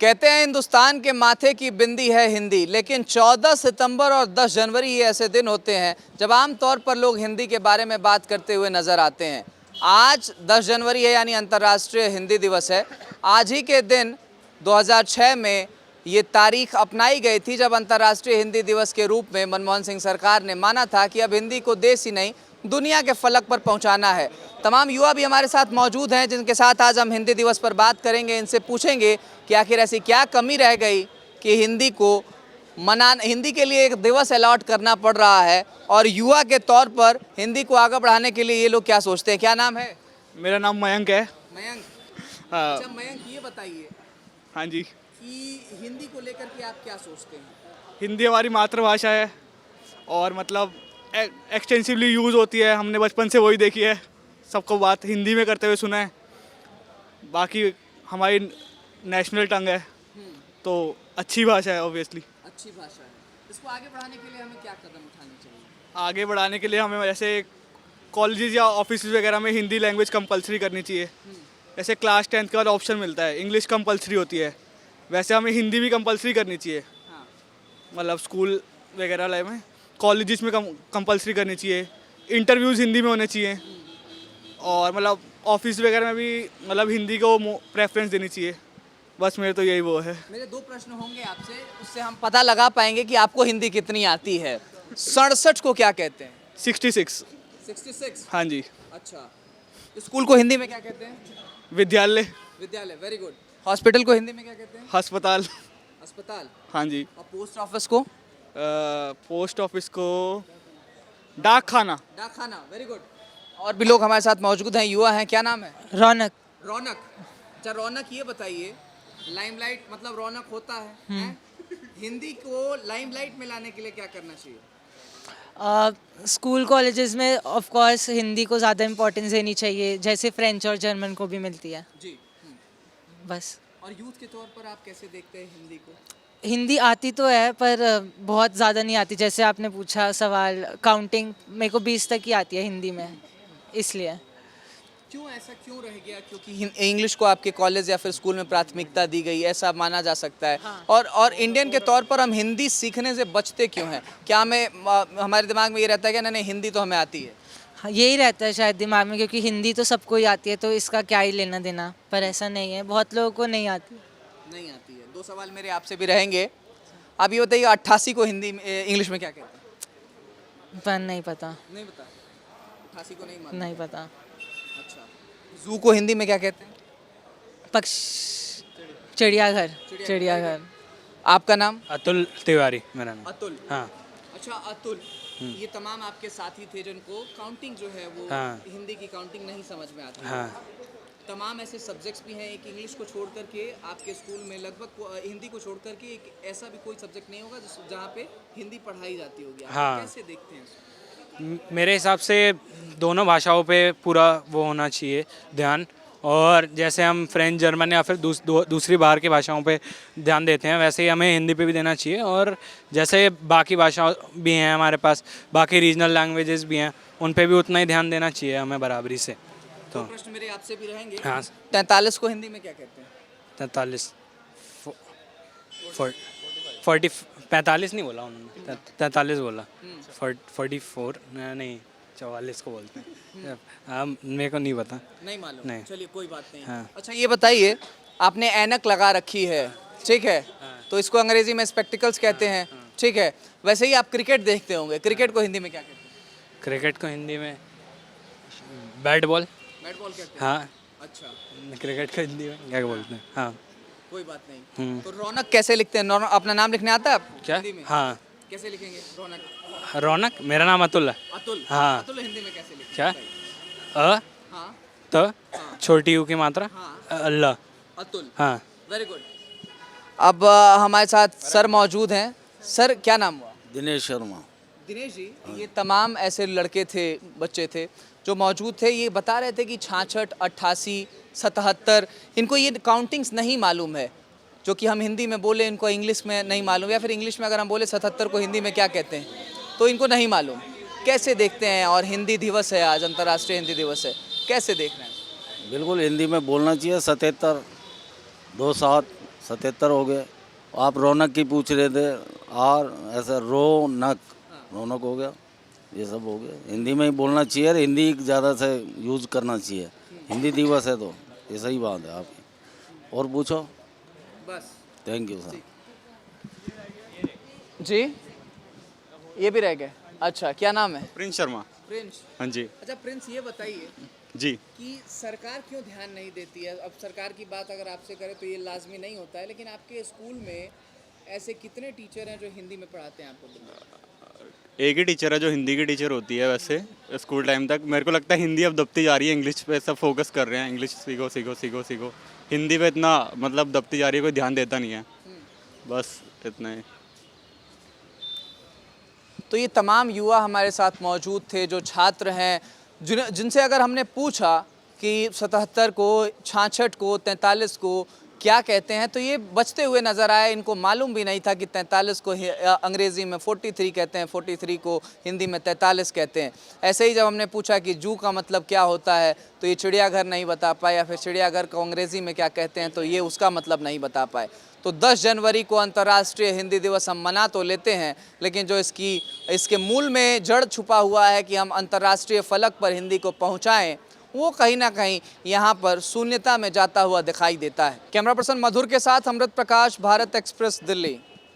कहते हैं हिंदुस्तान के माथे की बिंदी है हिंदी, लेकिन 14 सितंबर और 10 जनवरी ये ऐसे दिन होते हैं जब आम तौर पर लोग हिंदी के बारे में बात करते हुए नज़र आते हैं। आज 10 जनवरी है, यानी अंतर्राष्ट्रीय हिंदी दिवस है। आज ही के दिन 2006 में ये तारीख अपनाई गई थी जब अंतर्राष्ट्रीय हिंदी दिवस के रूप में मनमोहन सिंह सरकार ने माना था कि अब हिंदी को देश ही नहीं दुनिया के फलक पर पहुंचाना है। तमाम युवा भी हमारे साथ मौजूद हैं जिनके साथ आज हम हिंदी दिवस पर बात करेंगे। इनसे पूछेंगे कि आखिर ऐसी क्या कमी रह गई कि हिंदी के लिए एक दिवस अलॉट करना पड़ रहा है, और युवा के तौर पर हिंदी को आगे बढ़ाने के लिए ये लोग क्या सोचते हैं। क्या नाम है? मेरा नाम मयंक है। मयंक। हाँ। अच्छा मयंक, ये बताइए हाँ जी, कि हिंदी को लेकर के आप क्या सोचते हैं? हिंदी हमारी मातृभाषा है और मतलब एक्सटेंसिवली यूज़ होती है। हमने बचपन से वही देखी है, सबको बात हिंदी में करते हुए सुना है। बाकी हमारी नेशनल टंग है तो अच्छी भाषा है, ऑब्वियसली। अच्छी भाषा है। इसको आगे बढ़ाने के लिए हमें क्या कदम उठाने चाहिए? आगे बढ़ाने के लिए हमें जैसे कॉलेजेस या ऑफिस वगैरह में हिंदी लैंग्वेज कंपलसरी करनी चाहिए। जैसे क्लास 10th के बाद ऑप्शन मिलता है, इंग्लिश कंपलसरी होती है, वैसे हमें हिंदी भी कंपलसरी करनी चाहिए। हाँ। मतलब स्कूल वगैरह में, कॉलेजेस में कंपलसरी करनी चाहिए। इंटरव्यूज़ हिंदी में होने चाहिए और मतलब ऑफिस वगैरह में भी मतलब हिंदी को प्रेफरेंस देनी चाहिए। बस मेरे तो यही वो है। मेरे दो प्रश्न होंगे आपसे, उससे हम पता लगा पाएंगे कि आपको हिंदी कितनी आती है। 67 को क्या कहते हैं? 66। 66। हाँ जी। अच्छा, स्कूल को हिंदी में क्या कहते हैं? विद्यालय। विद्यालय, वेरी गुड। हॉस्पिटल को हिंदी में क्या कहते हैं? अस्पताल। अस्पताल। हाँ जी। और पोस्ट ऑफिस को? पोस्ट ऑफिस को डाक खाना। डाक खाना, वेरी गुड। और भी लोग हमारे साथ मौजूद हैं, युवा हैं। क्या नाम है? रौनक। रौनक। अच्छा रौनक, ये बताइए, लाइमलाइट मतलब रौनक होता है, हैं? हिंदी को लाइमलाइट में लाने के लिए क्या करना चाहिए? स्कूल कॉलेजेस में ऑफ कोर्स हिंदी को ज़्यादा इम्पोर्टेंस देनी चाहिए, जैसे फ्रेंच और जर्मन को भी मिलती है। जी। बस। और यूथ के तौर पर आप कैसे देखते हैं हिंदी को? हिंदी आती तो है पर बहुत ज़्यादा नहीं आती। जैसे आपने पूछा सवाल, काउंटिंग मेरे को 20 तक ही आती है हिंदी में, इसलिए। क्यों ऐसा क्यों रह गया? क्योंकि इंग्लिश को आपके कॉलेज या फिर स्कूल में प्राथमिकता दी गई, ऐसा माना जा सकता है। हाँ। और इंडियन के तौर पर हम हिंदी सीखने से बचते क्यों हैं? क्या हमारे दिमाग में ये रहता है कि नहीं हिंदी तो हमें आती है? हाँ, यही रहता है शायद दिमाग में, क्योंकि हिंदी तो सबको ही आती है तो इसका क्या ही लेना देना। पर ऐसा नहीं है, बहुत लोगों को नहीं आती। नहीं आती है। दो सवाल मेरे आपसे भी रहेंगे। आप ये बताइए 88 को हिंदी इंग्लिश में क्या कहते हैं? पर नहीं पता। नहीं पता। 88 को नहीं मालूम। नहीं पता। अच्छा, जू को हिंदी में क्या कहते हैं? पक्ष चिड़ियाघर। चिड़ियाघर। आपका नाम? अतुल तिवारी मेरा नाम। अतुल। हाँ। अच्छा अतुल, ये तमाम आपके साथी थे जिनको काउंटिंग जो है वो हाँ। हिंदी की काउंटिंग नहीं समझ में आती। हाँ। तमाम ऐसे सब्जेक्ट्स भी हैं, एक इंग्लिश को छोड़ करके आपके स्कूल में लगभग हिंदी को छोड़ करके एक ऐसा भी कोई सब्जेक्ट नहीं होगा जहाँ पे हिंदी पढ़ाई जाती होगी। आप हाँ। कैसे देखते हैं इसको? मेरे हिसाब से दोनों भाषाओं पे पूरा वो होना चाहिए ध्यान। और जैसे हम फ्रेंच, जर्मन या फिर दूसरी बाहर की भाषाओं पे ध्यान देते हैं, वैसे ही हमें हिंदी पे भी देना चाहिए। और जैसे बाकी भाषा भी हैं हमारे पास, बाकी रीजनल लैंग्वेजेस भी हैं, उन पे भी उतना ही ध्यान देना चाहिए हमें बराबरी से। तो प्रश्न मेरे आपसे भी रहेंगे। हाँ। 43 को हिंदी में क्या कहते हैं? 43 45 नहीं बोला उन्होंने, 43 बोला। 44 नहीं 44 को बोलते हैं। मेरे को नहीं पता। नहीं मालूम। नहीं। चलिए कोई बात नहीं। हाँ। अच्छा ये बताइए, आपने ऐनक लगा रखी है, ठीक है? तो इसको अंग्रेजी में स्पेक्टिकल्स कहते हैं, ठीक है? वैसे ही आप क्रिकेट देखते होंगे, क्रिकेट को हिंदी में क्या कहते हैं? क्रिकेट को हिंदी में बैट बॉल। बैट बॉल कहते हैं। हाँ। अच्छा, क्रिकेट को हिंदी में क्या बोलते हैं? हाँ। कोई बात नहीं। तो रौनक कैसे लिखते हैं? अपना नाम लिखने आता है आपको क्या? हिंदी में? हाँ। कैसे लिखेंगे रौनक? रौनक। मेरा नाम अतुल है। अतुल। हाँ। अतुल हिंदी में कैसे लिखेंगे? क्या? बताइए। अ हाँ। त छोटी यू की मात्रा हाँ। अल्लाह। अतुल, हाँ। Very good. अब हमारे साथ सर मौजूद हैं। सर क्या नाम हुआ? दिनेश शर्मा। दिनेश जी, ये तमाम ऐसे लड़के थे, बच्चे थे जो मौजूद थे, ये बता रहे थे कि 66, 88, 77 इनको ये काउंटिंग्स नहीं मालूम है। जो कि हम हिंदी में बोले इनको इंग्लिश में नहीं मालूम, या फिर इंग्लिश में अगर हम बोले 77 को हिंदी में क्या कहते हैं तो इनको नहीं मालूम। कैसे देखते हैं? और हिंदी दिवस है आज, अंतर्राष्ट्रीय हिंदी दिवस है, कैसे देख रहे हैं? बिल्कुल हिंदी में बोलना चाहिए। 77, 27 77 हो गए। आप रौनक की पूछ रहे थे, और ऐसा रौनक हो गया, ये सब हो गया। हिंदी में ही बोलना चाहिए, हिंदी ज़्यादा से यूज़ करना चाहिए। हिंदी दिवस है तो ये सही बात है आपकी। और पूछो। बस। Thank you sir. जी, ये भी रह गए। अच्छा, क्या नाम है? प्रिंस शर्मा। प्रिंस। हाँ जी। अच्छा प्रिंस, ये बताइए जी। कि सरकार क्यों ध्यान नहीं देती है? अब सरकार की बात अगर आपसे करें तो ये लाजमी नहीं होता है, लेकिन आपके स्कूल में ऐसे कितने टीचर हैं जो हिंदी में पढ़ाते हैं आपको? एक ही टीचर है जो हिंदी की टीचर होती है वैसे स्कूल टाइम तक। मेरे को लगता है हिंदी अब दबती जा रही है, इंग्लिश पे सब फोकस कर रहे हैं। इंग्लिश सीखो सीखो सीखो सीखो, हिंदी पे इतना मतलब दबती जा रही है, कोई ध्यान देता नहीं है। बस इतना ही। तो ये तमाम युवा हमारे साथ मौजूद थे जो छात्र हैं, जिनसे अगर हमने पूछा कि 77 को, 66 को, 43 को क्या कहते हैं, तो ये बचते हुए नज़र आए। इनको मालूम भी नहीं था कि 43 को अंग्रेज़ी में 43 कहते हैं, 43 को हिंदी में 43 कहते हैं। ऐसे ही जब हमने पूछा कि जू का मतलब क्या होता है, तो ये चिड़ियाघर नहीं बता पाए, या फिर चिड़ियाघर को अंग्रेज़ी में क्या कहते हैं, तो ये उसका मतलब नहीं बता पाए। तो 10 जनवरी को अंतर्राष्ट्रीय हिंदी दिवस हम मना तो लेते हैं, लेकिन जो इसके मूल में जड़ छुपा हुआ है कि हम अंतर्राष्ट्रीय फलक पर हिंदी को पहुंचाएं, वो कहीं ना कहीं यहाँ पर शून्यता में जाता हुआ दिखाई देता है। कैमरा पर्सन मधुर के साथ अमृत प्रकाश, भारत एक्सप्रेस, दिल्ली।